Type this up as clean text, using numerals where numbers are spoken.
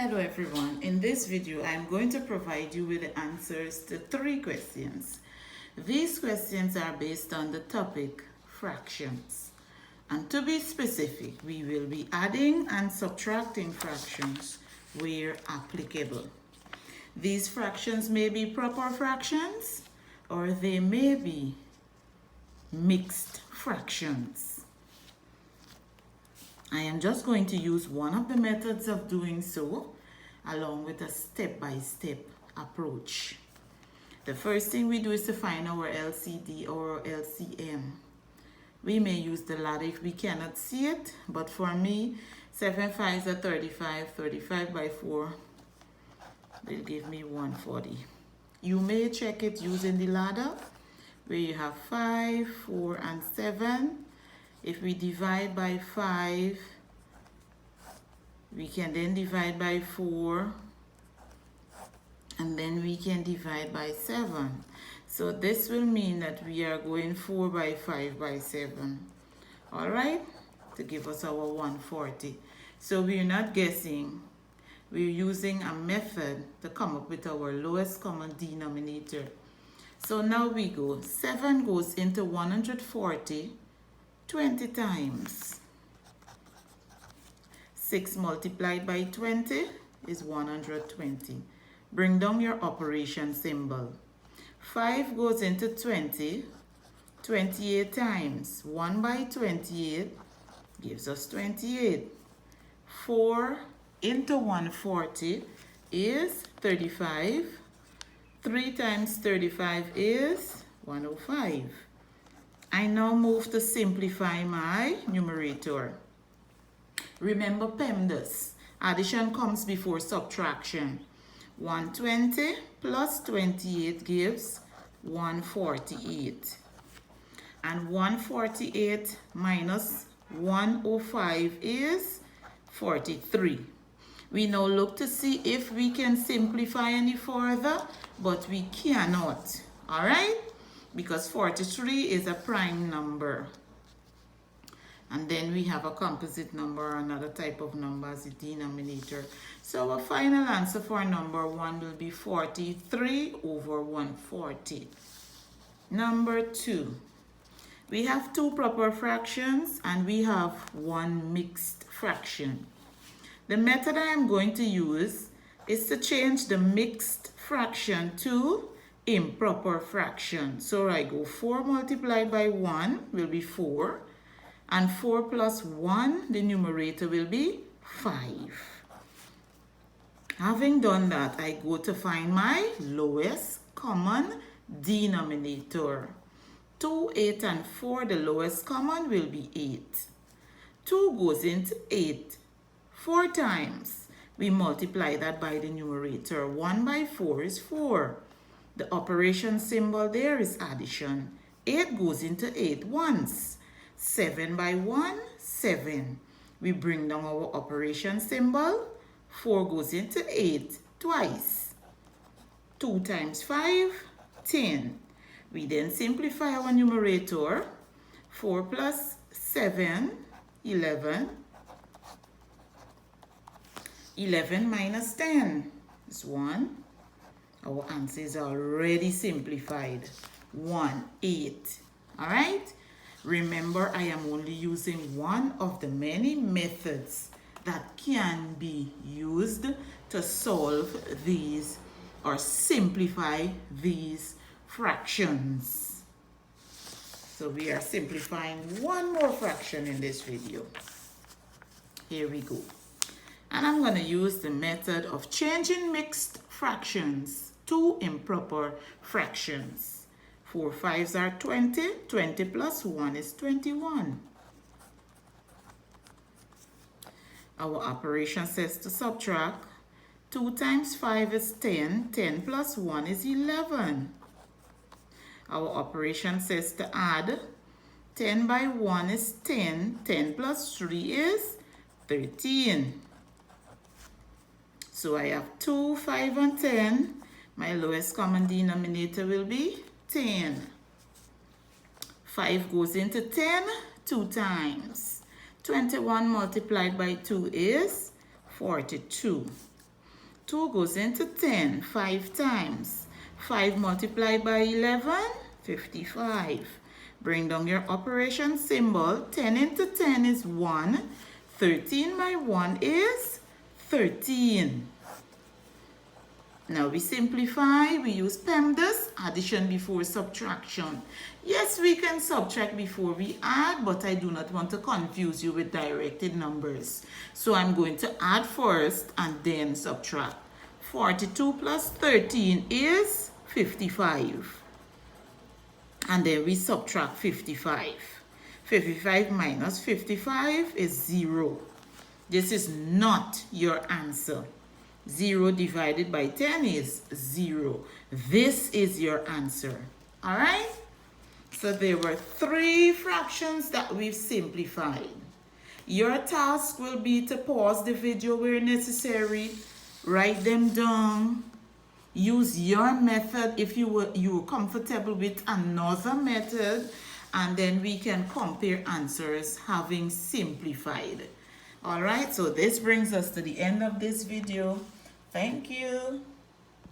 Hello everyone, in this video I'm going to provide you with the answers to 3 questions. These questions are based on the topic fractions. And to be specific, we will be adding and subtracting fractions where applicable. These fractions may be proper fractions or they may be mixed fractions. I am just going to use one of the methods of doing so along with a step-by-step approach. The first thing we do is to find our LCD or LCM. We may use the ladder if we cannot see it, but for me, 7 5s are 35, 35 by 4 will give me 140. You may check it using the ladder where you have 5, 4, and 7. If we divide by 5, we can then divide by 4, and then we can divide by 7. So this will mean that we are going 4 by 5 by 7. All right, to give us our 140. So we're not guessing. We're using a method to come up with our lowest common denominator. So now we go. 7 goes into 140 20 times. 6 multiplied by 20 is 120. Bring down your operation symbol. 5 goes into 20 28 times. 1 by 28 gives us 28. 4 into 140 is 35. 3 times 35 is 105. I now move to simplify my numerator. Remember PEMDAS. Addition comes before subtraction. 120 plus 28 gives 148. And 148 minus 105 is 43. We now look to see if we can simplify any further, but we cannot. All right? Because 43 is a prime number. And then we have a composite number or another type of number as the denominator. So our final answer for number 1 will be 43 over 140. Number 2. We have 2 proper fractions and we have 1 mixed fraction. The method I am going to use is to change the mixed fraction to improper fraction. So I go 4 multiplied by 1 will be 4, and 4 plus 1, the numerator will be 5. Having done that, I go to find my lowest common denominator. 2, 8, and 4, the lowest common will be 8. 2 goes into 8 4 times. We multiply that by the numerator. 1 by 4 is 4. The operation symbol there is addition. 8 goes into 8 once. 7 by 1, 7. We bring down our operation symbol. 4 goes into 8 twice. 2 times 5, 10. We then simplify our numerator. 4 plus 7, 11. 11 minus 10 is 1. Our answer is already simplified. 1, 8. All right? Remember, I am only using one of the many methods that can be used to solve these or simplify these fractions. So we are simplifying one more fraction in this video. Here we go. And I'm going to use the method of changing mixed fractions to improper fractions. 4 5s are 20. 20 plus 1 is 21. Our operation says to subtract. 2 times 5 is 10. 10 plus 1 is 11. Our operation says to add. 10 by 1 is 10. 10 plus 3 is 13. So I have 2, 5, and 10. My lowest common denominator will be 10. 5 goes into 10 2 times. 21 multiplied by 2 is 42. 2 goes into 10 5 times. 5 multiplied by 11, 55. Bring down your operation symbol. 10 into 10 is 1. 13 by 1 is 13. Now we simplify. We use PEMDAS, addition before subtraction. Yes, we can subtract before we add, but I do not want to confuse you with directed numbers. So I'm going to add first and then subtract. 42 plus 13 is 55. And then we subtract 55. 55 minus 55 is 0. This is not your answer. 0 divided by 10 is 0. This is your answer. All right? So there were 3 fractions that we've simplified. Your task will be to pause the video where necessary, write them down, use your method if you're comfortable with another method, and then we can compare answers having simplified. All right, so this brings us to the end of this video. Thank you.